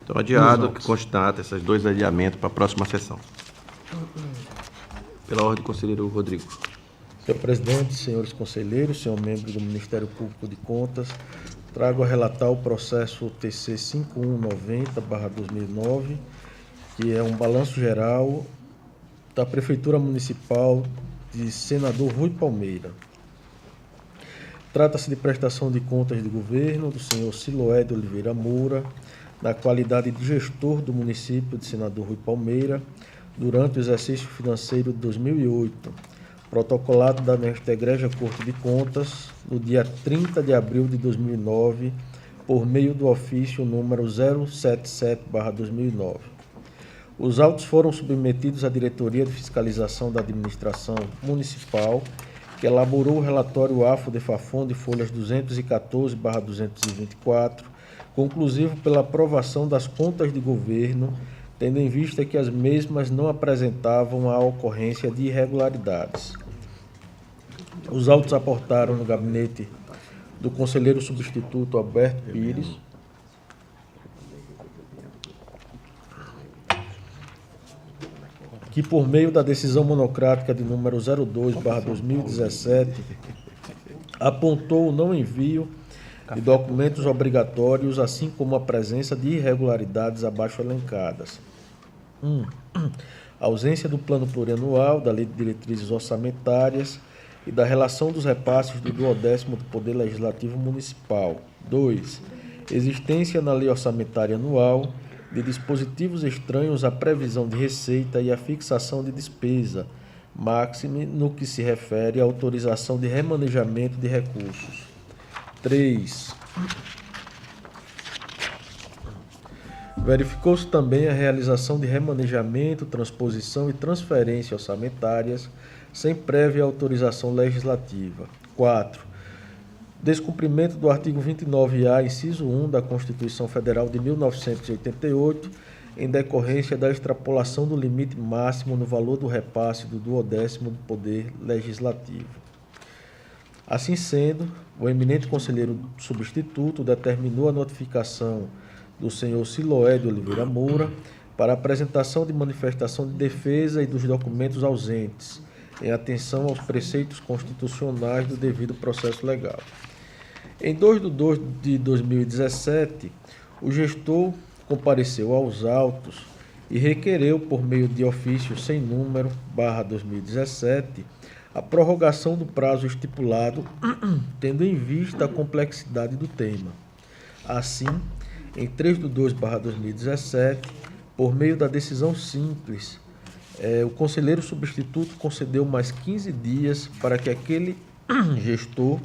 Então, adiado, que constata esses dois adiamentos para a próxima sessão. Pela ordem, conselheiro Rodrigo. Senhor presidente, senhores conselheiros, senhor membro do Ministério Público de Contas, trago a relatar o processo TC 5190/2009, que é um balanço geral da Prefeitura Municipal de Senador Rui Palmeira. Trata-se de prestação de contas de governo do senhor Siloé de Oliveira Moura, na qualidade de gestor do município de Senador Rui Palmeira, durante o exercício financeiro de 2008, protocolado nesta Egrégia Corte de Contas, no dia 30 de abril de 2009, por meio do ofício número 077/2009. Os autos foram submetidos à Diretoria de Fiscalização da Administração Municipal, que elaborou o relatório AFO de Fafon de folhas 214/224, conclusivo pela aprovação das contas de governo, tendo em vista que as mesmas não apresentavam a ocorrência de irregularidades. Os autos aportaram no gabinete do conselheiro substituto Alberto Pires, que por meio da decisão monocrática de número 02/2017, apontou o não envio de documentos obrigatórios, assim como a presença de irregularidades abaixo elencadas. 1. Ausência do plano plurianual, da Lei de Diretrizes Orçamentárias e da relação dos repasses do 10º do Poder Legislativo Municipal. 2. Existência na Lei Orçamentária Anual de dispositivos estranhos à previsão de receita e à fixação de despesa, máxime no que se refere à autorização de remanejamento de recursos. 3. Verificou-se também a realização de remanejamento, transposição e transferência orçamentárias sem prévia autorização legislativa. 4. Descumprimento do artigo 29-A, inciso 1 da Constituição Federal de 1988, em decorrência da extrapolação do limite máximo no valor do repasse do 10º do Poder Legislativo. Assim sendo, o eminente conselheiro substituto determinou a notificação do senhor Siloé de Oliveira Moura para apresentação de manifestação de defesa e dos documentos ausentes, em atenção aos preceitos constitucionais do devido processo legal. Em 2 de 2 de 2017, o gestor compareceu aos autos e requereu, por meio de ofício sem número, /2017, a prorrogação do prazo estipulado, tendo em vista a complexidade do tema. Assim, em 3 de 2/2017, por meio da decisão simples, o conselheiro substituto concedeu mais 15 dias para que aquele gestor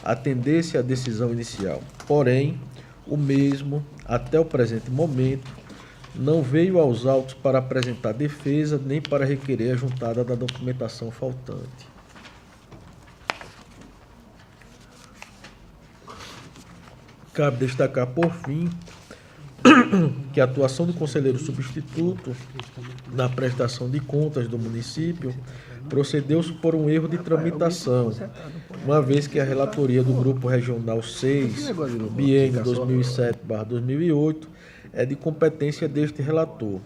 atendesse à decisão inicial. Porém, o mesmo, até o presente momento, não veio aos autos para apresentar defesa nem para requerer a juntada da documentação faltante. Cabe destacar, por fim, que a atuação do conselheiro substituto na prestação de contas do município procedeu-se por um erro de tramitação, uma vez que a relatoria do Grupo Regional 6, biênio 2007/2008, é de competência deste relator.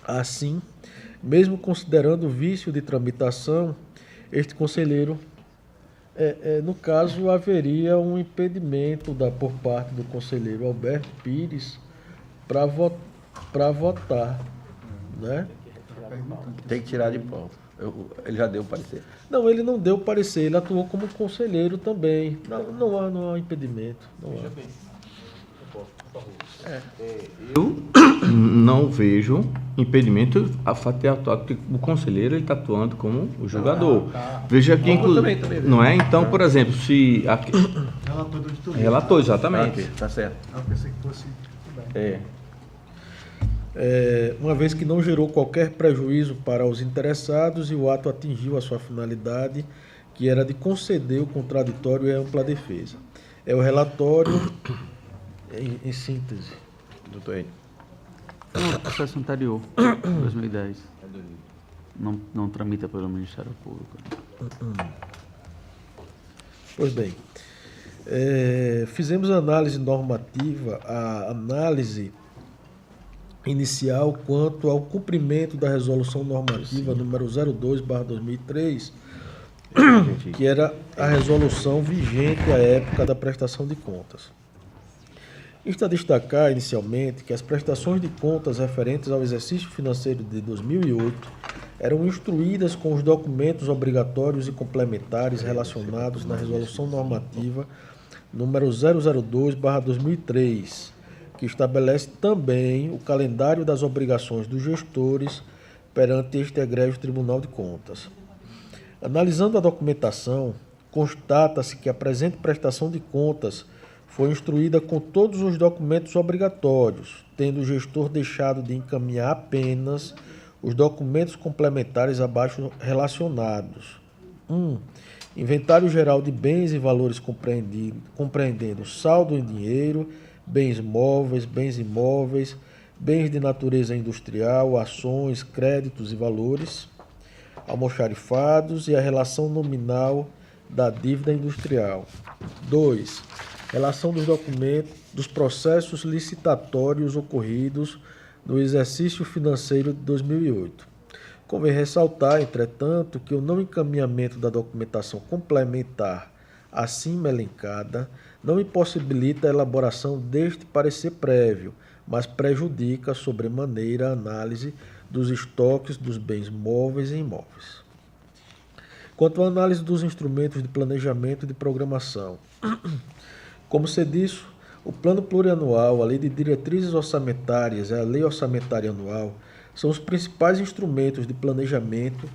Assim, mesmo considerando o vício de tramitação, este conselheiro, no caso, haveria um impedimento por parte do conselheiro Alberto Pires para votar, né? Tem que tirar de pauta. Ele já deu o parecer. Não, ele não deu parecer, ele atuou como conselheiro também. Não há impedimento. Veja bem. Eu posso, por favor. Eu não vejo impedimento a fato de atuar, porque o conselheiro está atuando como o julgador. Veja que, inclusive, não é? Então, por exemplo, se... Relator do auditoria. Relator, exatamente. Tá certo. Eu pensei que fosse... Uma vez que não gerou qualquer prejuízo para os interessados e o ato atingiu a sua finalidade, que era de conceder o contraditório e a ampla defesa. É o relatório em síntese. Doutor Ed. No processo anterior, 2010. Não tramita pelo Ministério Público. Pois bem, fizemos análise normativa, a análise inicial quanto ao cumprimento da resolução normativa número 02/2003, que era a resolução vigente à época da prestação de contas. Isto a destacar, inicialmente, que as prestações de contas referentes ao exercício financeiro de 2008 eram instruídas com os documentos obrigatórios e complementares relacionados na Resolução Normativa número 002/2003, que estabelece também o calendário das obrigações dos gestores perante este egrégio Tribunal de Contas. Analisando a documentação, constata-se que a presente prestação de contas foi instruída com todos os documentos obrigatórios, tendo o gestor deixado de encaminhar apenas os documentos complementares abaixo relacionados. 1. Inventário geral de bens e valores compreendendo saldo em dinheiro, bens móveis, bens imóveis, bens de natureza industrial, ações, créditos e valores almoxarifados e a relação nominal da dívida industrial. 2. Relação dos documentos dos processos licitatórios ocorridos no exercício financeiro de 2008. Convém ressaltar, entretanto, que o não encaminhamento da documentação complementar acima elencada não impossibilita a elaboração deste parecer prévio, mas prejudica sobremaneira a análise dos estoques dos bens móveis e imóveis. Quanto à análise dos instrumentos de planejamento e de programação, como se disse, o Plano Plurianual, a Lei de Diretrizes Orçamentárias e a Lei Orçamentária Anual são os principais instrumentos de planejamento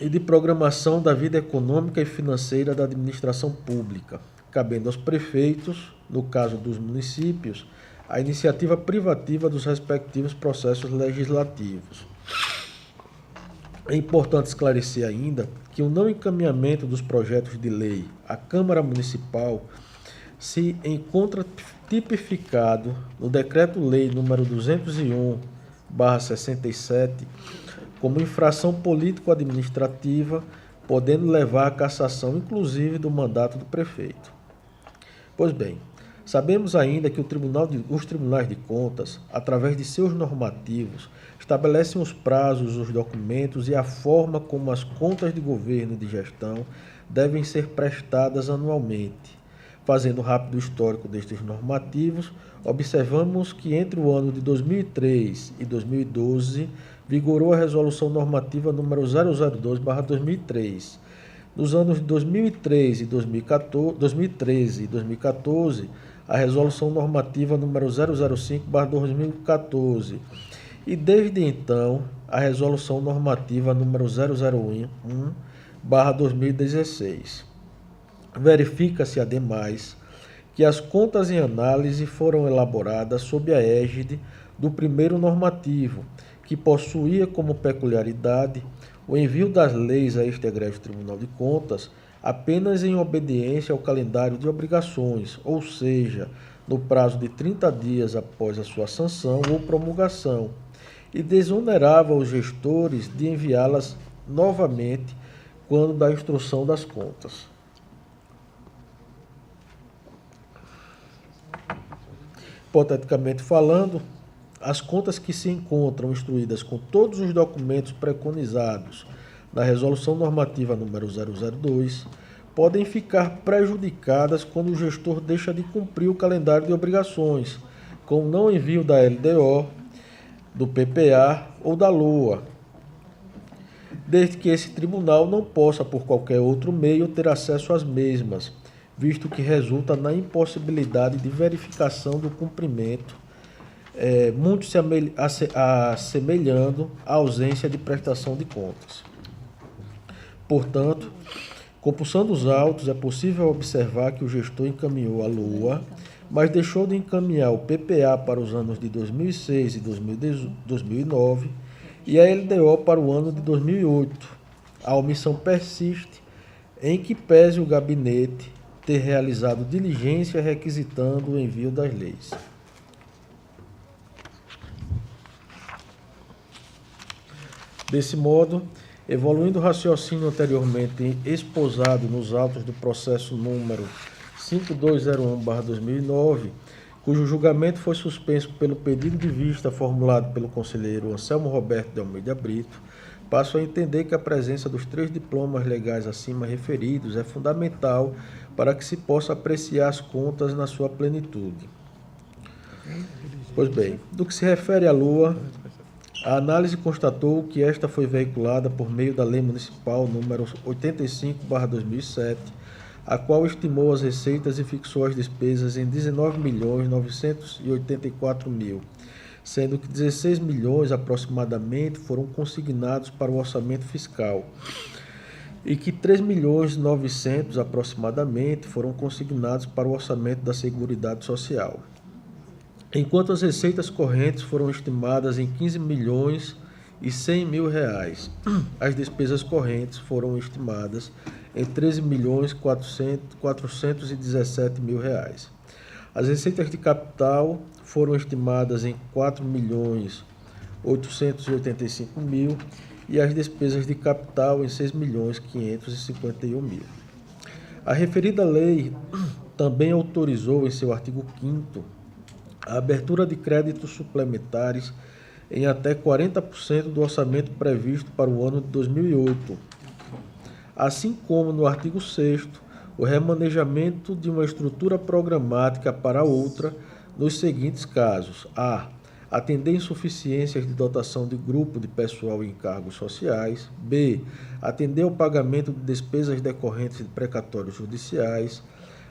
e de programação da vida econômica e financeira da administração pública, cabendo aos prefeitos, no caso dos municípios, a iniciativa privativa dos respectivos processos legislativos. É importante esclarecer ainda que o não encaminhamento dos projetos de lei à Câmara Municipal se encontra tipificado no Decreto-Lei nº 201/67 como infração político-administrativa, podendo levar à cassação, inclusive, do mandato do prefeito. Pois bem, sabemos ainda que os tribunais de contas, através de seus normativos, estabelecem os prazos, os documentos e a forma como as contas de governo e de gestão devem ser prestadas anualmente. Fazendo um rápido histórico destes normativos, observamos que entre o ano de 2003 e 2012 vigorou a Resolução Normativa número 002/2003. Nos anos de 2013 e 2014, a Resolução Normativa número 005/2014 e desde então a Resolução Normativa número 001/2016. Verifica-se, ademais, que as contas em análise foram elaboradas sob a égide do primeiro normativo, que possuía como peculiaridade o envio das leis a este egrégio Tribunal de Contas apenas em obediência ao calendário de obrigações, ou seja, no prazo de 30 dias após a sua sanção ou promulgação, e desonerava os gestores de enviá-las novamente quando da instrução das contas. Hipoteticamente falando, as contas que se encontram instruídas com todos os documentos preconizados na Resolução Normativa número 002 podem ficar prejudicadas quando o gestor deixa de cumprir o calendário de obrigações, com o não envio da LDO, do PPA ou da LOA, desde que esse tribunal não possa, por qualquer outro meio, ter acesso às mesmas, visto que resulta na impossibilidade de verificação do cumprimento, muito se assemelhando à ausência de prestação de contas. Portanto, compulsando os autos, é possível observar que o gestor encaminhou a LOA, mas deixou de encaminhar o PPA para os anos de 2006 e 2009 e a LDO para o ano de 2008. A omissão persiste, em que pese o gabinete ter realizado diligência requisitando o envio das leis. Desse modo, evoluindo o raciocínio anteriormente esposado nos autos do processo número 5201/2009, cujo julgamento foi suspenso pelo pedido de vista formulado pelo conselheiro Anselmo Roberto de Almeida Brito, passo a entender que a presença dos 3 diplomas legais acima referidos é fundamental para que se possa apreciar as contas na sua plenitude. Pois bem, no que se refere à LOA, a análise constatou que esta foi veiculada por meio da Lei Municipal número 85/2007, a qual estimou as receitas e fixou as despesas em 19.984.000, sendo que 16 milhões aproximadamente foram consignados para o orçamento fiscal e que 3.900.000 aproximadamente foram consignados para o orçamento da Seguridade Social. Enquanto as receitas correntes foram estimadas em 15.100.000 reais, as despesas correntes foram estimadas em 13.417.000 reais. As receitas de capital foram estimadas em 4.885.000 e as despesas de capital em 6.551.000. A referida lei também autorizou em seu artigo 5º a abertura de créditos suplementares em até 40% do orçamento previsto para o ano de 2008, assim como no artigo 6º, o remanejamento de uma estrutura programática para outra nos seguintes casos: a. Atender insuficiências de dotação de grupo de pessoal em encargos sociais; b. Atender ao pagamento de despesas decorrentes de precatórios judiciais,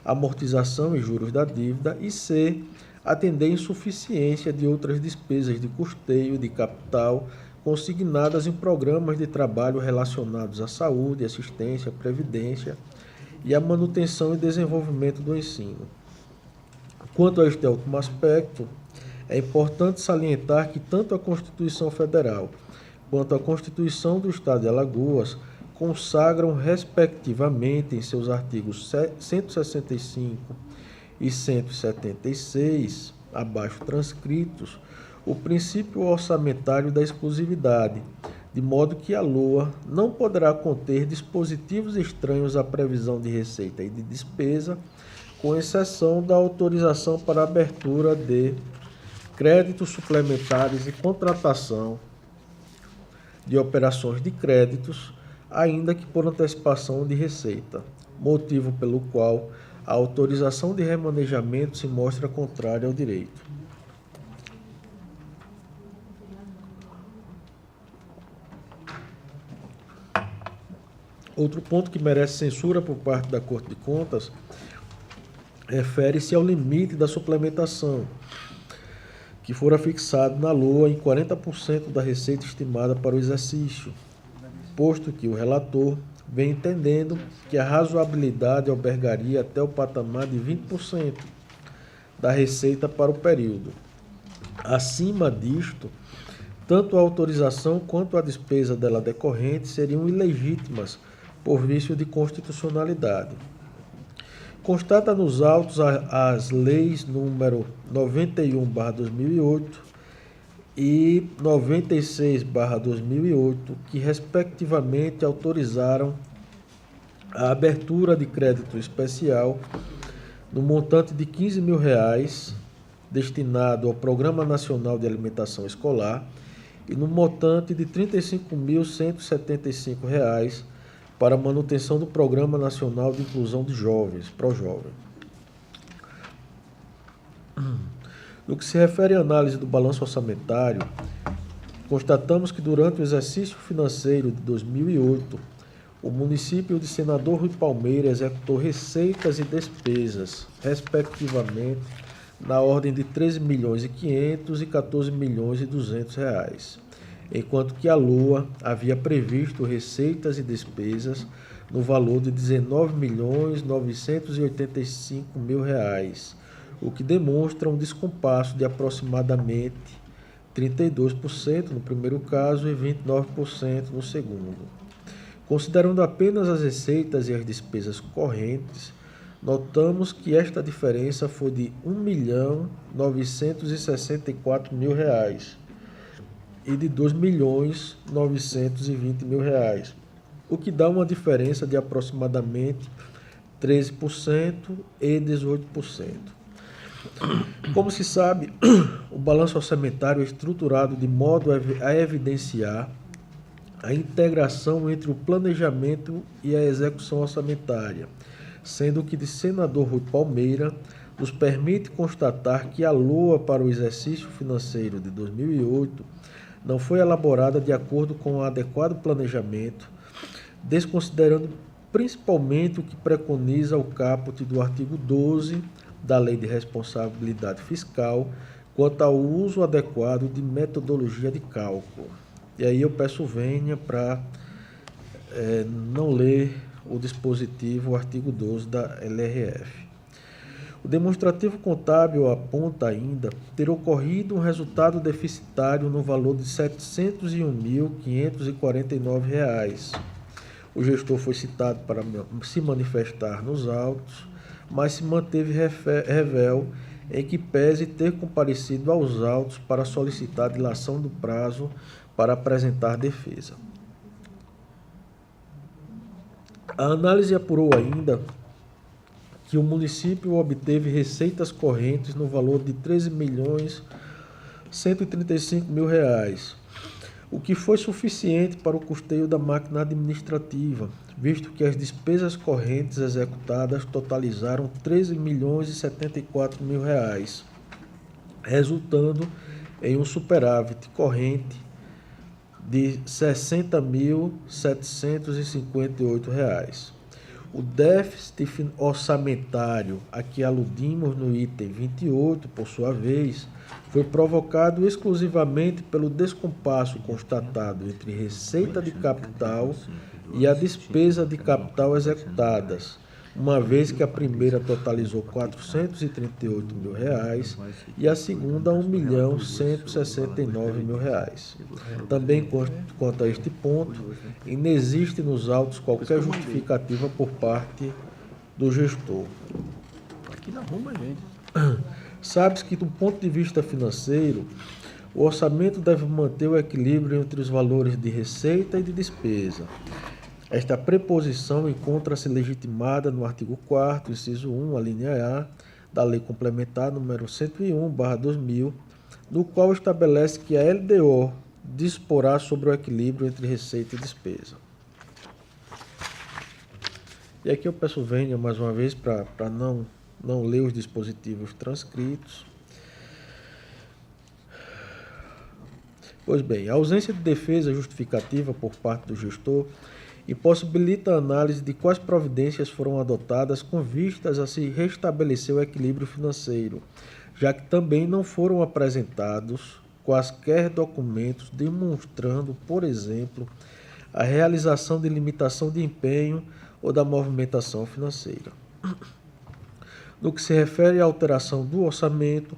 amortização e juros da dívida; e c. Atender insuficiência de outras despesas de custeio de capital consignadas em programas de trabalho relacionados à saúde, assistência, previdência e à manutenção e desenvolvimento do ensino. Quanto a este último aspecto, é importante salientar que tanto a Constituição Federal quanto a Constituição do Estado de Alagoas consagram, respectivamente, em seus artigos 165 e 176, abaixo transcritos, o princípio orçamentário da exclusividade, de modo que a LOA não poderá conter dispositivos estranhos à previsão de receita e de despesa, com exceção da autorização para abertura de créditos suplementares e contratação de operações de créditos, ainda que por antecipação de receita, motivo pelo qual a autorização de remanejamento se mostra contrária ao direito. Outro ponto que merece censura por parte da Corte de Contas refere-se ao limite da suplementação, que fora fixado na LOA em 40% da receita estimada para o exercício, posto que o relator vem entendendo que a razoabilidade albergaria até o patamar de 20% da receita para o período. Acima disto, tanto a autorização quanto a despesa dela decorrente seriam ilegítimas por vício de constitucionalidade. Constata nos autos as leis número 91/2008 e 96/2008, que respectivamente autorizaram a abertura de crédito especial no montante de R$15.000 destinado ao Programa Nacional de Alimentação Escolar e no montante de R$35.175 para a manutenção do Programa Nacional de Inclusão de Jovens, ProJovem. No que se refere à análise do balanço orçamentário, constatamos que durante o exercício financeiro de 2008, o município de Senador Rui Palmeira executou receitas e despesas, respectivamente, na ordem de R$13.500.000 e R$14.200.000, enquanto que a LOA havia previsto receitas e despesas no valor de R$19.985.000, o que demonstra um descompasso de aproximadamente 32% no primeiro caso e 29% no segundo. Considerando apenas as receitas e as despesas correntes, notamos que esta diferença foi de R$1.964.000 e de R$2.920.000, o que dá uma diferença de aproximadamente 13% e 18%. Como se sabe, o balanço orçamentário é estruturado de modo a evidenciar a integração entre o planejamento e a execução orçamentária, sendo que de senador Rui Palmeira nos permite constatar que a LOA para o exercício financeiro de 2008 não foi elaborada de acordo com o adequado planejamento, desconsiderando principalmente o que preconiza o caput do artigo 12 da Lei de Responsabilidade Fiscal quanto ao uso adequado de metodologia de cálculo. E aí eu peço vênia para não ler o dispositivo, o artigo 12 da LRF. O demonstrativo contábil aponta ainda ter ocorrido um resultado deficitário no valor de R$ 701.549. O gestor foi citado para se manifestar nos autos, mas se manteve revel em que pese ter comparecido aos autos para solicitar dilação do prazo para apresentar defesa. A análise apurou ainda que o município obteve receitas correntes no valor de R$ 13.135.000, o que foi suficiente para o custeio da máquina administrativa, visto que as despesas correntes executadas totalizaram R$ 13.074.000, resultando em um superávit corrente de R$ 60.758. O déficit orçamentário a que aludimos no item 28, por sua vez, foi provocado exclusivamente pelo descompasso constatado entre receita de capital e a despesa de capital executadas, uma vez que a primeira totalizou R$ 438.000 e a segunda R$ 1.169.000. Também quanto a este ponto, inexiste nos autos qualquer justificativa por parte do gestor. Aqui na rua, gente. Sabe-se que, do ponto de vista financeiro, o orçamento deve manter o equilíbrio entre os valores de receita e de despesa. Esta preposição encontra-se legitimada no artigo 4º, inciso 1, a linha A, da Lei Complementar número 101/2000, no qual estabelece que a LDO disporá sobre o equilíbrio entre receita e despesa. E aqui eu peço vênia mais uma vez para não ler os dispositivos transcritos. Pois bem, a ausência de defesa justificativa por parte do gestor impossibilita a análise de quais providências foram adotadas com vistas a se restabelecer o equilíbrio financeiro, já que também não foram apresentados quaisquer documentos demonstrando, por exemplo, a realização de limitação de empenho ou da movimentação financeira. No que se refere à alteração do orçamento,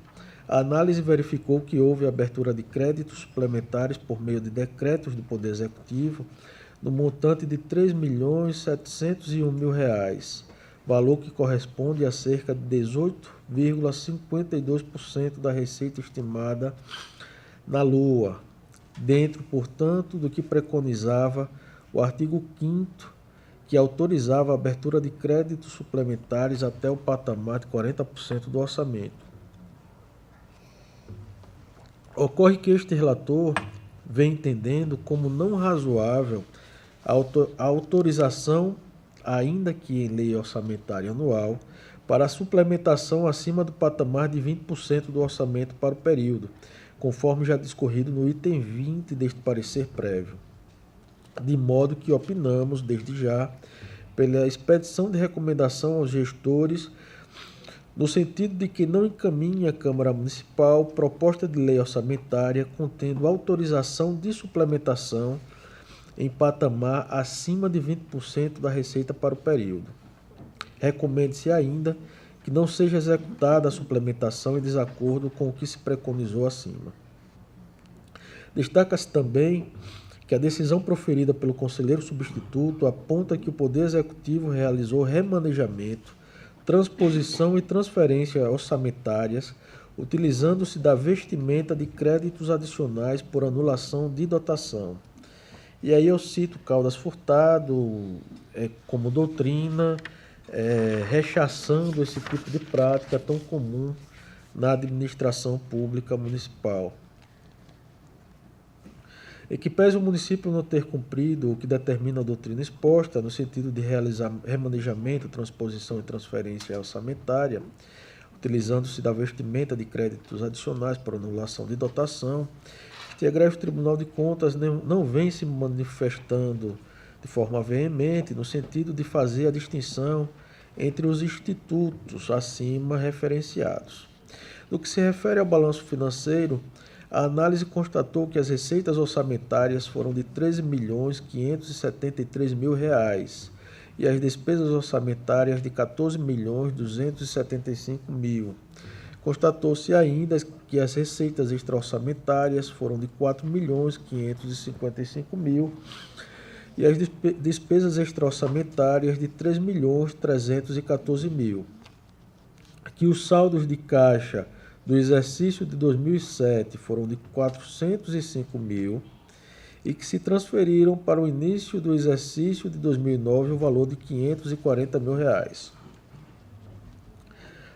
a análise verificou que houve abertura de créditos suplementares por meio de decretos do Poder Executivo no montante de R$ 3.701.000, valor que corresponde a cerca de 18,52% da receita estimada na LOA, dentro, portanto, do que preconizava o artigo 5º, que autorizava a abertura de créditos suplementares até o patamar de 40% do orçamento. Ocorre que este relator vem entendendo como não razoável a autorização, ainda que em lei orçamentária anual, para a suplementação acima do patamar de 20% do orçamento para o período, conforme já discorrido no item 20 deste parecer prévio. De modo que opinamos, desde já, pela expedição de recomendação aos gestores, no sentido de que não encaminhe à Câmara Municipal proposta de lei orçamentária contendo autorização de suplementação em patamar acima de 20% da receita para o período. Recomende-se ainda que não seja executada a suplementação em desacordo com o que se preconizou acima. Destaca-se também que a decisão proferida pelo conselheiro substituto aponta que o Poder Executivo realizou remanejamento, transposição e transferência orçamentárias, utilizando-se da vestimenta de créditos adicionais por anulação de dotação. E aí eu cito Caldas Furtado como doutrina, rechaçando esse tipo de prática tão comum na administração pública municipal. Em que pese o município não ter cumprido o que determina a doutrina exposta, no sentido de realizar remanejamento, transposição e transferência orçamentária, utilizando-se da vestimenta de créditos adicionais para anulação de dotação, este egrégio Tribunal de Contas não vem se manifestando de forma veemente no sentido de fazer a distinção entre os institutos acima referenciados. No que se refere ao balanço financeiro, a análise constatou que as receitas orçamentárias foram de R$ 13.573.000 e as despesas orçamentárias de R$ 14.275.000. Constatou-se ainda que as receitas extra-orçamentárias foram de R$ 4.555.000 e as despesas extra-orçamentárias de R$ 3.314.000. Que os saldos de caixa do exercício de 2007 foram de R$ 405.000 e que se transferiram para o início do exercício de 2009 o valor de R$ 540.000.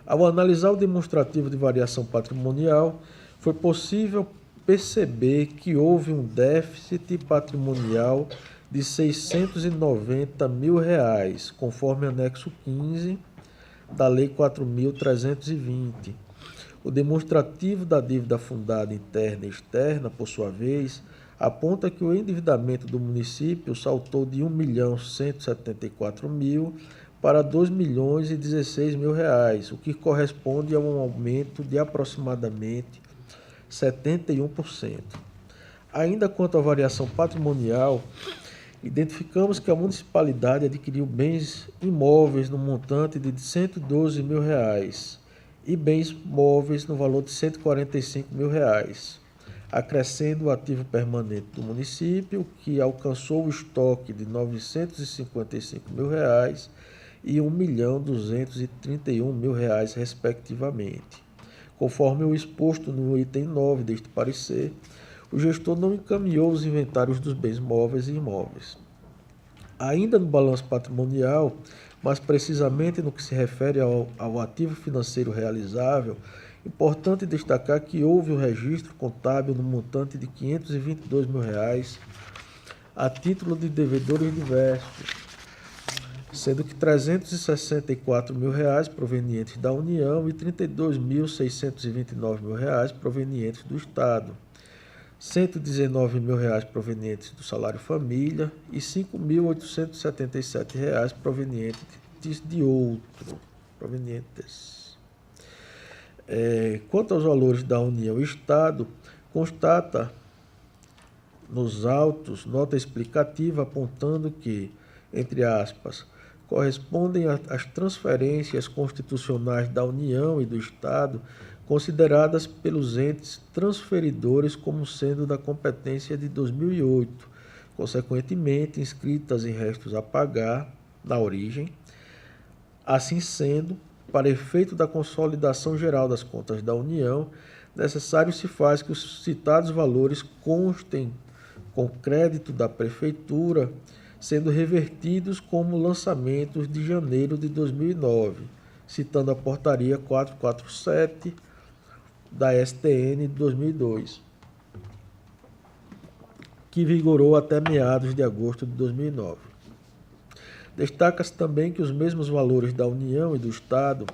Ao analisar o demonstrativo de variação patrimonial, foi possível perceber que houve um déficit patrimonial de R$ 690.000, conforme anexo 15 da Lei 4.320. O demonstrativo da dívida fundada interna e externa, por sua vez, aponta que o endividamento do município saltou de R$ 1.174.000 para R$ 2.016.000, o que corresponde a um aumento de aproximadamente 71%. Ainda quanto à variação patrimonial, identificamos que a municipalidade adquiriu bens imóveis no montante de R$ 112.000 e bens móveis no valor de R$ 145.000, acrescendo o ativo permanente do município, que alcançou o estoque de R$ 955.000 e R$ 1.231.000, respectivamente. Conforme o exposto no item 9 deste parecer, o gestor não encaminhou os inventários dos bens móveis e imóveis. Ainda no balanço patrimonial, mas precisamente no que se refere ao ativo financeiro realizável, importante destacar que houve o registro contábil no montante de R$ 522.000 a título de devedores diversos, sendo que R$ 364.000 provenientes da União e R$ 32.629.000 provenientes do Estado, R$ 119.000 provenientes do salário família e R$ 5.877 provenientes de outro. Quanto aos valores da União e Estado, constata nos autos nota explicativa apontando que, entre aspas, correspondem às transferências constitucionais da União e do Estado consideradas pelos entes transferidores como sendo da competência de 2008, consequentemente inscritas em restos a pagar na origem. Assim sendo, para efeito da consolidação geral das contas da União, necessário se faz que os citados valores constem com crédito da Prefeitura, sendo revertidos como lançamentos de janeiro de 2009, citando a Portaria 447 da STN de 2002, que vigorou até meados de agosto de 2009. Destaca-se também que os mesmos valores da União e do Estado,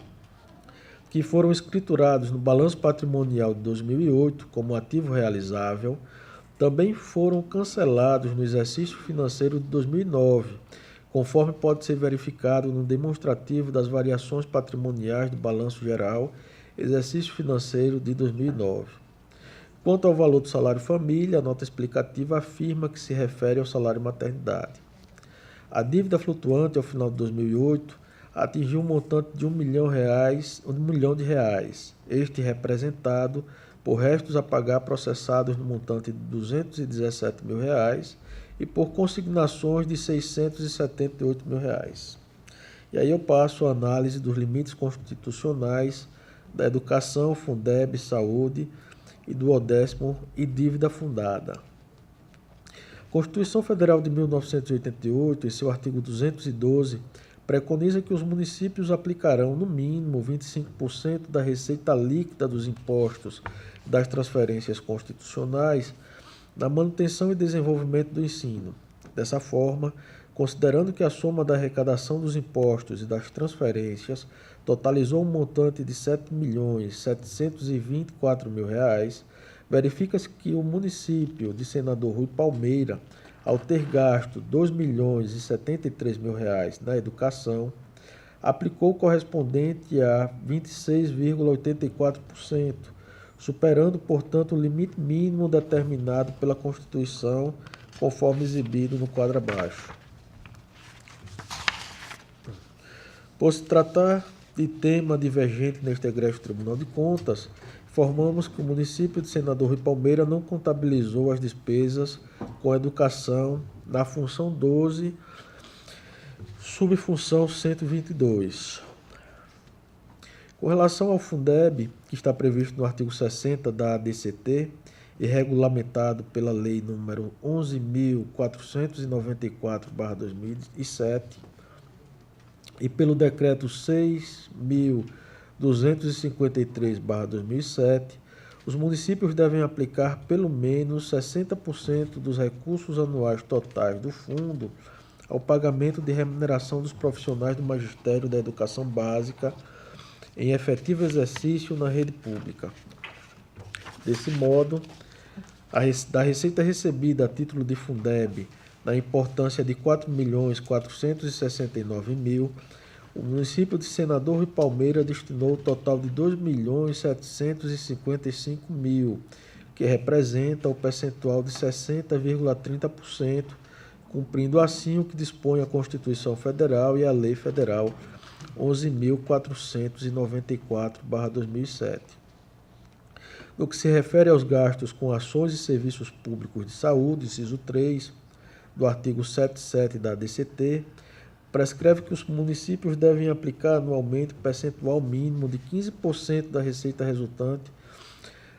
que foram escriturados no balanço patrimonial de 2008 como ativo realizável, também foram cancelados no exercício financeiro de 2009, conforme pode ser verificado no demonstrativo das variações patrimoniais do balanço geral, exercício financeiro de 2009. Quanto ao valor do salário família, a nota explicativa afirma que se refere ao salário maternidade. A dívida flutuante ao final de 2008 atingiu um montante de R$ 1 milhão, este representado por restos a pagar processados no montante de R$ 217.000 e por consignações de R$ 678.000. E aí eu passo a análise dos limites constitucionais da educação, Fundeb, saúde e do 10º e dívida fundada. Constituição Federal de 1988, em seu artigo 212, preconiza que os municípios aplicarão, no mínimo, 25% da receita líquida dos impostos das transferências constitucionais na manutenção e desenvolvimento do ensino. Dessa forma, considerando que a soma da arrecadação dos impostos e das transferências totalizou um montante de R$ 7.724.000, verifica-se que o município de Senador Rui Palmeira, ao ter gasto R$ 2.073.000 na educação, aplicou o correspondente a 26,84%, superando, portanto, o limite mínimo determinado pela Constituição, conforme exibido no quadro abaixo. Por se tratar de tema divergente neste egrégio Tribunal de Contas, informamos que o município de Senador Rui Palmeira não contabilizou as despesas com educação na função 12, subfunção 122. Com relação ao Fundeb, que está previsto no artigo 60 da ADCT e regulamentado pela Lei nº 11.494/2007 e pelo Decreto 6.253/2007, os municípios devem aplicar pelo menos 60% dos recursos anuais totais do fundo ao pagamento de remuneração dos profissionais do Magistério da Educação Básica em efetivo exercício na rede pública. Desse modo, da receita recebida a título de Fundeb, na importância de R$ 4.469.000, o município de Senador Rui Palmeira destinou o total de R$ 2.755.000, que representa o percentual de 60,30%, cumprindo assim o que dispõe a Constituição Federal e a Lei Federal 11.494/2007. No que se refere aos gastos com ações e serviços públicos de saúde, inciso 3, do artigo 77 da ADCT, prescreve que os municípios devem aplicar anualmente percentual mínimo de 15% da receita resultante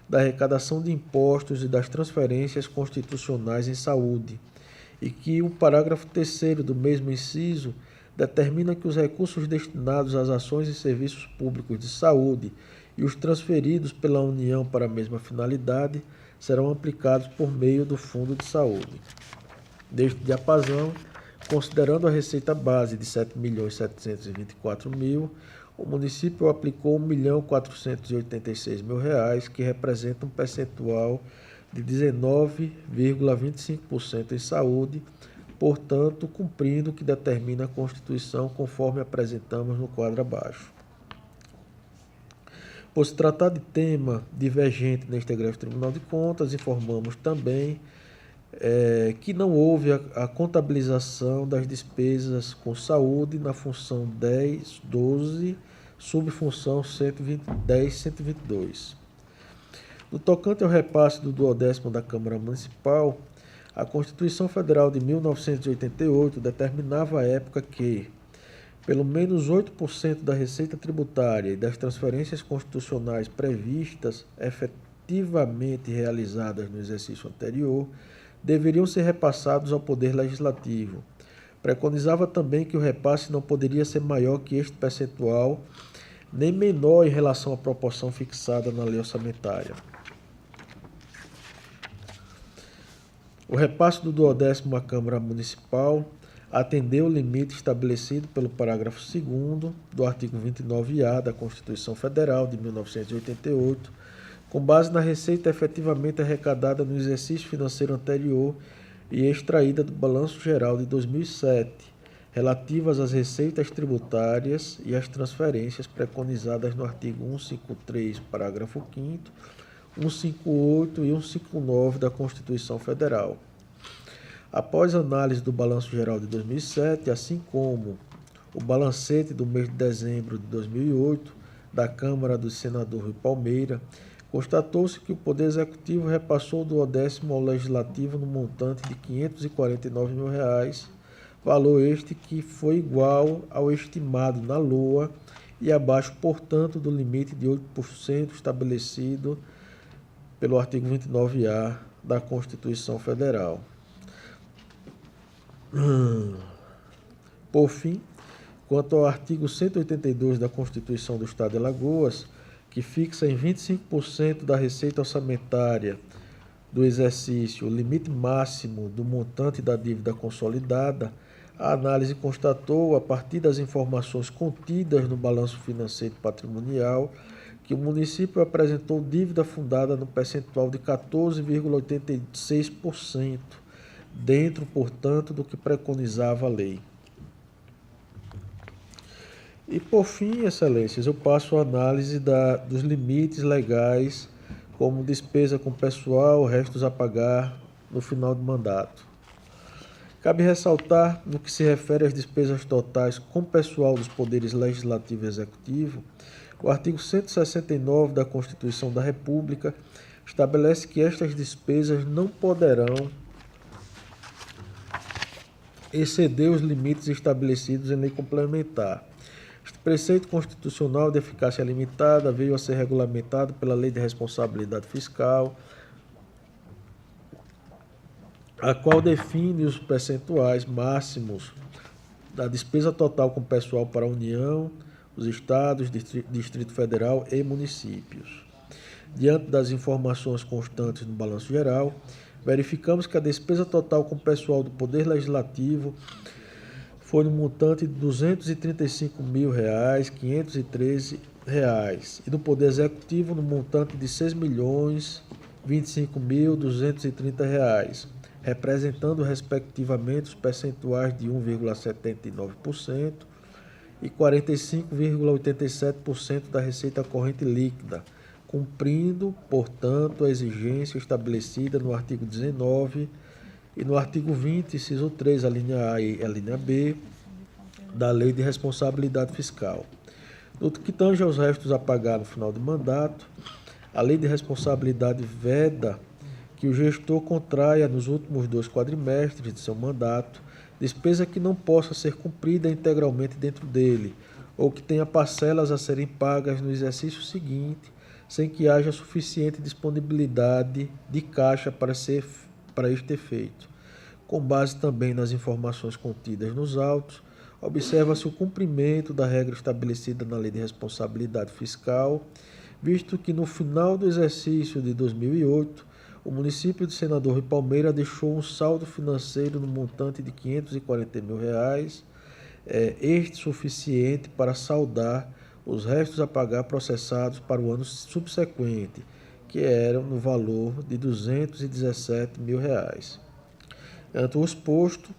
da arrecadação de impostos e das transferências constitucionais em saúde, e que o parágrafo 3º do mesmo inciso determina que os recursos destinados às ações e serviços públicos de saúde e os transferidos pela União para a mesma finalidade serão aplicados por meio do Fundo de Saúde. Neste diapasão, considerando a receita base de R$ 7.724.000, o município aplicou R$ 1.486.000, que representa um percentual de 19,25% em saúde, portanto, cumprindo o que determina a Constituição, conforme apresentamos no quadro abaixo. Por se tratar de tema divergente neste egrégio Tribunal de Contas, informamos também que não houve a contabilização das despesas com saúde na função 10.12, subfunção 110.122. No tocante ao repasse do 12º da Câmara Municipal, a Constituição Federal de 1988 determinava à época que pelo menos 8% da receita tributária e das transferências constitucionais previstas efetivamente realizadas no exercício anterior deveriam ser repassados ao Poder Legislativo. Preconizava também que o repasse não poderia ser maior que este percentual, nem menor em relação à proporção fixada na lei orçamentária. O repasse do 12º à Câmara Municipal atendeu o limite estabelecido pelo parágrafo 2º do artigo 29-A da Constituição Federal de 1988, com base na receita efetivamente arrecadada no exercício financeiro anterior e extraída do Balanço Geral de 2007, relativas às receitas tributárias e às transferências preconizadas no artigo 153, parágrafo 5º, 158 e 159 da Constituição Federal. Após análise do Balanço Geral de 2007, assim como o balancete do mês de dezembro de 2008 da Câmara do Senador Rui Palmeira, constatou-se que o Poder Executivo repassou do 10º ao Legislativo no montante de R$ 549.000, valor este que foi igual ao estimado na LOA e abaixo, portanto, do limite de 8% estabelecido pelo artigo 29-A da Constituição Federal. Por fim, Quanto ao artigo 182 da Constituição do Estado de Alagoas, que fixa em 25% da receita orçamentária do exercício o limite máximo do montante da dívida consolidada, a análise constatou, a partir das informações contidas no balanço financeiro patrimonial, que o município apresentou dívida fundada no percentual de 14,86%, dentro, portanto, do que preconizava a lei. E, por fim, excelências, eu passo a análise dos limites legais, como despesa com pessoal, restos a pagar no final do mandato. Cabe ressaltar, no que se refere às despesas totais com pessoal dos poderes legislativo e executivo, o artigo 169 da Constituição da República estabelece que estas despesas não poderão exceder os limites estabelecidos em lei complementar. Este preceito constitucional de eficácia limitada veio a ser regulamentado pela Lei de Responsabilidade Fiscal, a qual define os percentuais máximos da despesa total com pessoal para a União, os Estados, Distrito Federal e municípios. Diante das informações constantes no balanço geral, verificamos que a despesa total com pessoal do Poder Legislativo foi no montante de R$ 235.513 e do Poder Executivo no montante de R$ 6.025.230, representando respectivamente os percentuais de 1,79% e 45,87% da receita corrente líquida, cumprindo, portanto, a exigência estabelecida no artigo 19 e no artigo 20, inciso 3, a linha A e a linha B, da Lei de Responsabilidade Fiscal. No que tange aos restos a pagar no final do mandato, a Lei de Responsabilidade veda que o gestor contraia nos últimos 2 quadrimestres de seu mandato despesa que não possa ser cumprida integralmente dentro dele, ou que tenha parcelas a serem pagas no exercício seguinte, sem que haja suficiente disponibilidade de caixa para este efeito. Com base também nas informações contidas nos autos, observa-se o cumprimento da regra estabelecida na Lei de Responsabilidade Fiscal, visto que no final do exercício de 2008, o município de Senador Rui Palmeira deixou um saldo financeiro no montante de R$ 540 mil, este suficiente para saldar os restos a pagar processados para o ano subsequente, que eram no valor de R$ 217 mil. Ante o exposto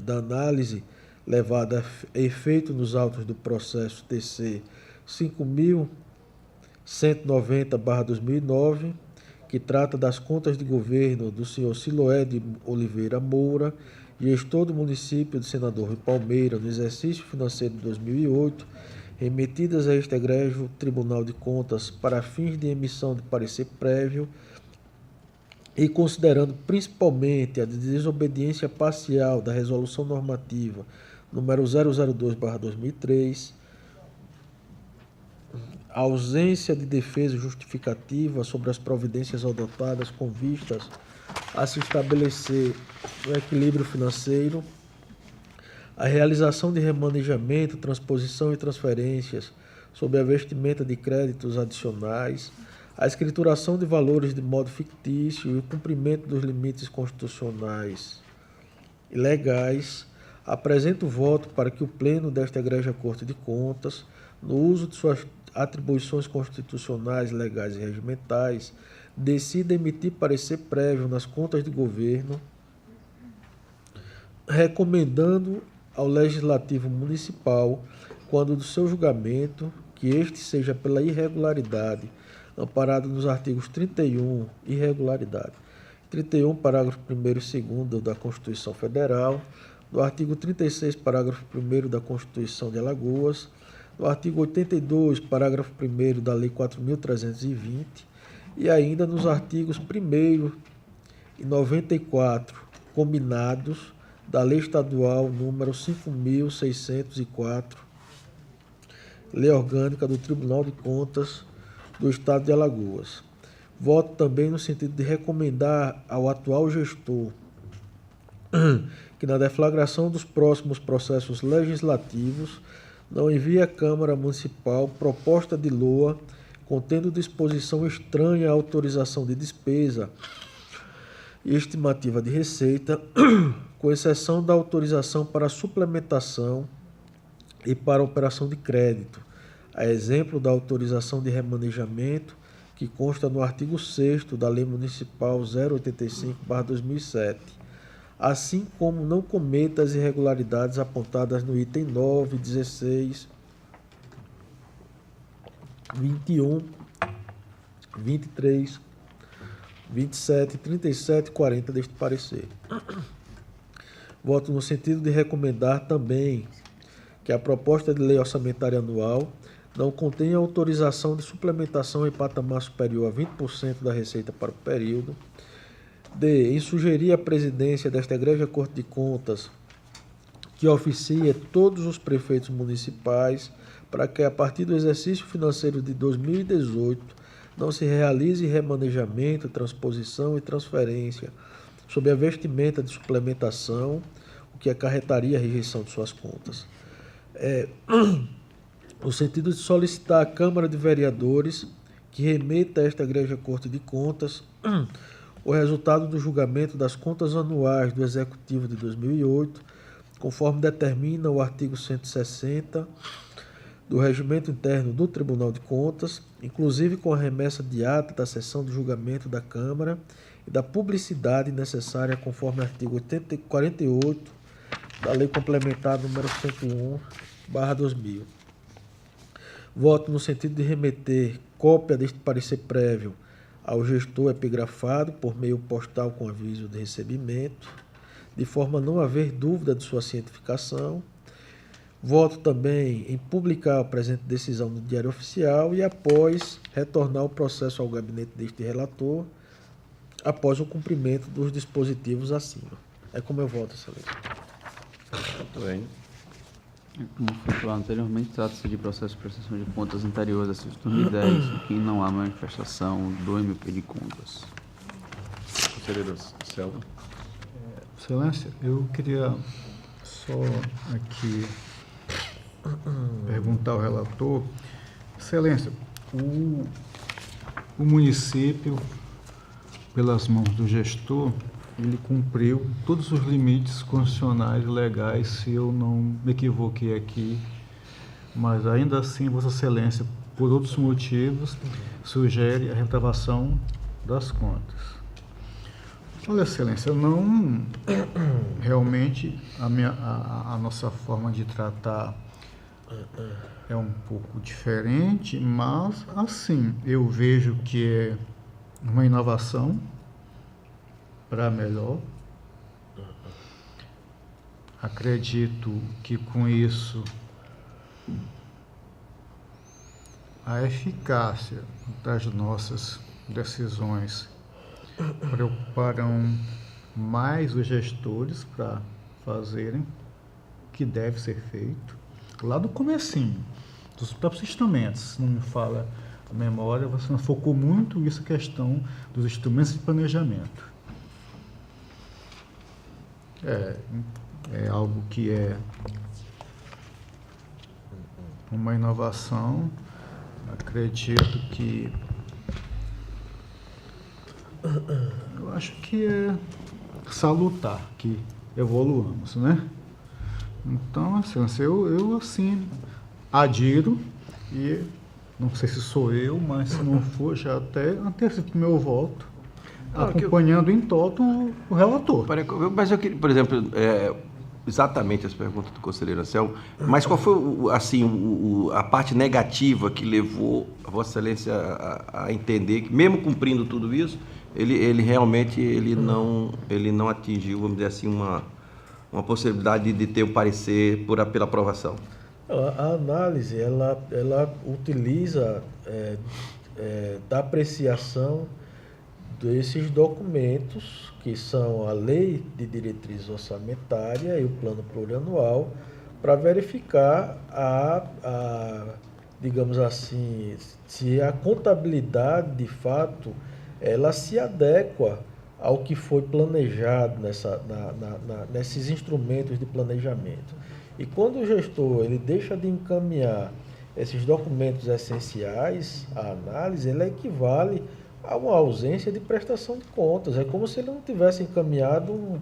da análise levada a efeito nos autos do processo TC 5.190/2009, que trata das contas de governo do senhor Siloé de Oliveira Moura, gestor do município de Senador Rui Palmeira, no exercício financeiro de 2008, remetidas a este egrégio Tribunal de Contas para fins de emissão de parecer prévio, e considerando principalmente a desobediência parcial da Resolução Normativa número 002/2003, a ausência de defesa justificativa sobre as providências adotadas com vistas a se estabelecer o equilíbrio financeiro, a realização de remanejamento, transposição e transferências sob a vestimenta de créditos adicionais, a escrituração de valores de modo fictício e o cumprimento dos limites constitucionais e legais, apresento voto para que o Pleno desta Egrégia Corte de Contas, no uso de suas atribuições constitucionais, legais e regimentais, decida emitir parecer prévio nas contas de governo, recomendando ao Legislativo Municipal, quando do seu julgamento, que este seja pela irregularidade, amparado nos artigos 31, irregularidade, 31, parágrafo 1º e 2º da Constituição Federal, do artigo 36, parágrafo 1º da Constituição de Alagoas, do artigo 82, parágrafo 1º da Lei 4.320 e ainda nos artigos 1º e 94, combinados, da Lei Estadual número 5.604, Lei Orgânica do Tribunal de Contas do Estado de Alagoas. Voto também no sentido de recomendar ao atual gestor que na deflagração dos próximos processos legislativos não envie à Câmara Municipal proposta de LOA contendo disposição estranha à autorização de despesa e estimativa de receita, com exceção da autorização para suplementação e para operação de crédito, a exemplo da autorização de remanejamento que consta no artigo 6º da Lei Municipal 085/2007, assim como não cometa as irregularidades apontadas no item 9, 16, 21, 23, 27, 37 e 40 deste parecer. Voto no sentido de recomendar também que a proposta de lei orçamentária anual não contenha autorização de suplementação em patamar superior a 20% da receita para o período. D. Em sugerir à presidência desta Egrégia Corte de Contas que oficie todos os prefeitos municipais para que, a partir do exercício financeiro de 2018, não se realize remanejamento, transposição e transferência sob a vestimenta de suplementação, o que acarretaria a rejeição de suas contas. No sentido de solicitar à Câmara de Vereadores que remeta a esta Egrégia Corte de Contas o resultado do julgamento das contas anuais do Executivo de 2008, conforme determina o artigo 160 do Regimento Interno do Tribunal de Contas, inclusive com a remessa de ata da sessão de julgamento da Câmara e da publicidade necessária conforme artigo 48 da Lei Complementar número 101/2000. Voto no sentido de remeter cópia deste parecer prévio ao gestor epigrafado por meio postal com aviso de recebimento, de forma a não haver dúvida de sua cientificação. Voto também em publicar a presente decisão no Diário Oficial e, após, retornar o processo ao gabinete deste relator, após o cumprimento dos dispositivos acima. É como eu voto, excelência. Muito bem. Como foi falado anteriormente, trata-se de processo de prestação de contas anterior a 2010, em que não há manifestação do MP de contas. Conselheiro Selva. Excelência, eu queria só aqui perguntar ao relator. Excelência, o município, pelas mãos do gestor, ele cumpriu todos os limites constitucionais e legais, se eu não me equivoquei aqui, mas ainda assim, Vossa Excelência, por outros motivos, sugere a reprovação das contas. Olha, Excelência, não realmente a nossa forma de tratar é um pouco diferente, mas assim, eu vejo que é uma inovação para melhor. Acredito que com isso a eficácia das nossas decisões preocuparão mais os gestores para fazerem o que deve ser feito. Lá do comecinho, dos próprios instrumentos, se não me falha a memória, você focou muito nisso, a questão dos instrumentos de planejamento. É algo que é uma inovação. Acredito que eu acho que é salutar que evoluamos, né? Então, assim, eu assim adiro, e não sei se sou eu, mas se não for, já até antecipo meu voto, acompanhando em toto o relator. Mas eu queria, por exemplo, exatamente as perguntas do conselheiro Anselmo, mas qual foi assim, a parte negativa que levou a Vossa Excelência a entender que, mesmo cumprindo tudo isso, ele realmente não atingiu, vamos dizer assim, uma possibilidade de ter um parecer pela aprovação? A análise, ela utiliza da apreciação desses documentos, que são a Lei de Diretriz Orçamentária e o Plano Plurianual, para verificar digamos assim, se a contabilidade, de fato, ela se adequa ao que foi planejado nesses instrumentos de planejamento. E quando o gestor ele deixa de encaminhar esses documentos essenciais à análise, ele equivale a uma ausência de prestação de contas. É como se ele não tivesse encaminhado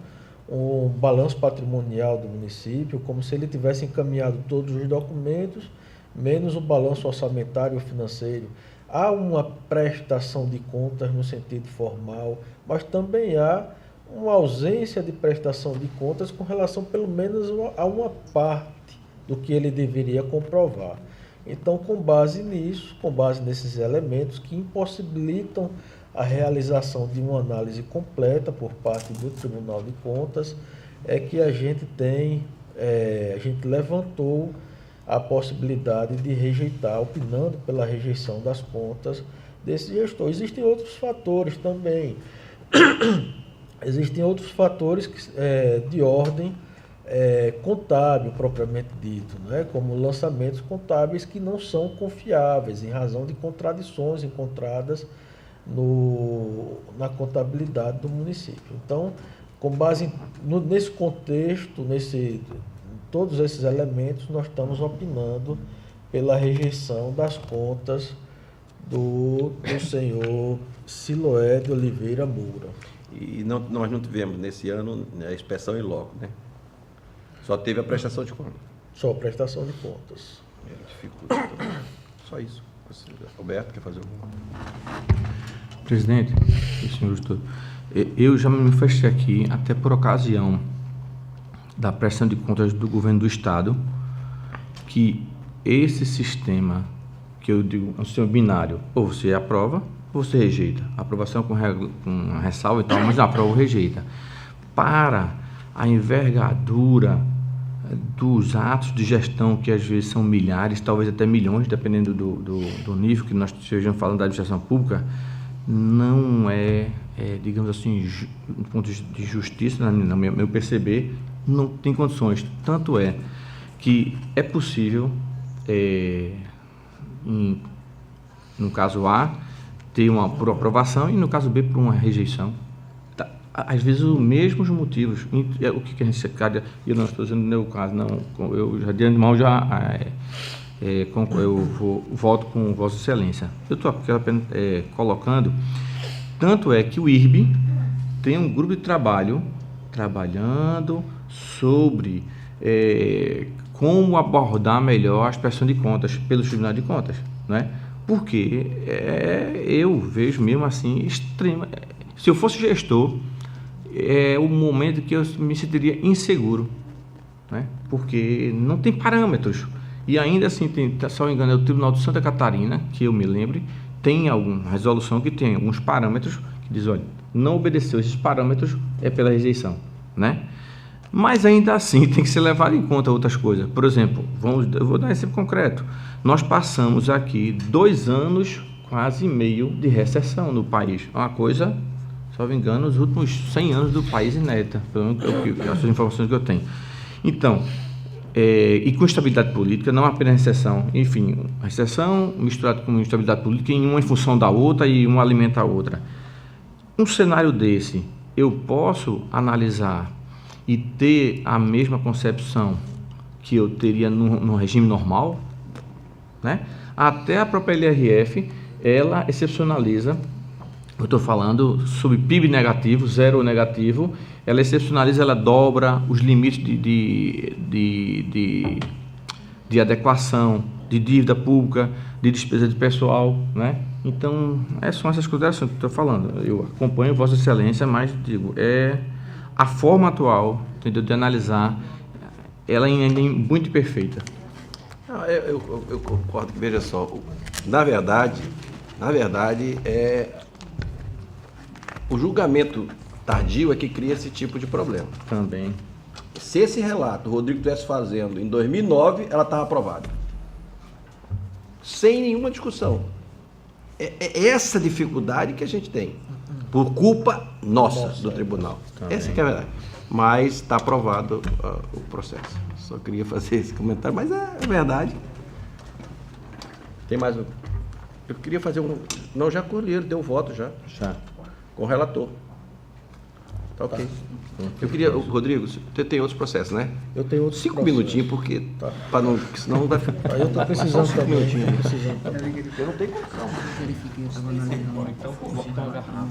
um balanço patrimonial do município, como se ele tivesse encaminhado todos os documentos, menos o balanço orçamentário ou financeiro. Há uma prestação de contas no sentido formal, mas também há uma ausência de prestação de contas com relação, pelo menos, a uma parte do que ele deveria comprovar. Então, com base nisso, com base nesses elementos que impossibilitam a realização de uma análise completa por parte do Tribunal de Contas, é que a gente levantou a possibilidade de rejeitar, opinando pela rejeição das contas desse gestor. Existem outros fatores também. Existem outros fatores de ordem contábil, propriamente dito, né? Como lançamentos contábeis que não são confiáveis, em razão de contradições encontradas na contabilidade do município. Então, com base nesse contexto, todos esses elementos, nós estamos opinando pela rejeição das contas do senhor Siloé de Oliveira Moura. E nós não tivemos nesse ano a inspeção em loco, né? Só teve a prestação de contas. Só prestação de contas. Dificulta. Só isso. Roberto, quer fazer alguma? Presidente, senhor gestor, eu já me manifestei aqui, até por ocasião da prestação de contas do governo do Estado, que esse sistema, que eu digo, é um sistema binário, ou você aprova, ou você rejeita. Aprovação com ressalva e tal, mas aprova ou rejeita. Para a envergadura dos atos de gestão, que às vezes são milhares, talvez até milhões, dependendo do nível que nós estejamos falando da administração pública, não digamos assim, do ponto de justiça, no meu perceber, não tem condições. Tanto é que é possível, no caso A, ter uma por aprovação e no caso B por uma rejeição. Às vezes os mesmos motivos. O que a gente secada, eu não estou dizendo no meu caso, não, eu já de antemão eu volto com Vossa Excelência. Eu estou apenas colocando, tanto é que o IRB tem um grupo de trabalho trabalhando sobre como abordar melhor as prestações de contas pelos tribunais de contas, né? Porque eu vejo mesmo assim extrema. Se eu fosse gestor, é o momento que eu me sentiria inseguro, né? Porque não tem parâmetros. E ainda assim, se não me engano, é o Tribunal de Santa Catarina, que eu me lembre, tem alguma resolução que tem alguns parâmetros que diz, olha, não obedeceu esses parâmetros, é pela rejeição, né? Mas ainda assim tem que ser levado em conta outras coisas. Por exemplo, eu vou dar um exemplo concreto. Nós passamos aqui 2 anos, quase meio, de recessão no país. Uma coisa, se não me engano, os últimos 100 anos do país inédita, pelo menos as informações que eu tenho. Então, e com estabilidade política, não apenas recessão, enfim, recessão misturada com instabilidade política, uma em função da outra e uma alimenta a outra. Um cenário desse, eu posso analisar e ter a mesma concepção que eu teria no regime normal, né? Até a própria LRF, ela excepcionaliza, eu estou falando sobre PIB negativo, zero ou negativo, ela excepcionaliza, ela dobra os limites de adequação, de dívida pública, de despesa de pessoal, né? Então, são essas considerações que eu estou falando. Eu acompanho Vossa Excelência, mas digo, a forma atual, entendeu, de analisar, ela ainda é muito imperfeita. Não, eu concordo que, veja só, na verdade, o julgamento tardio é que cria esse tipo de problema. Também. Se esse relato o Rodrigo estivesse fazendo em 2009, ela estava aprovada. Sem nenhuma discussão. É essa dificuldade que a gente tem. Por culpa nossa do tribunal. Também. Essa que é a verdade. Mas está aprovado o processo. Só queria fazer esse comentário, mas é verdade. Tem mais um? Eu queria fazer um... Não, já colheram, deu voto já. Já. Com o relator. Tá ok. Eu queria, Rodrigo, você tem outros processos, né? Eu tenho outros 5 processos. minutinhos, porque Tá. para não, porque senão não vai ficar. Aí eu tô precisando também. Tô precisando também. Eu não tenho condição. Verifiquei, eu estava analisando.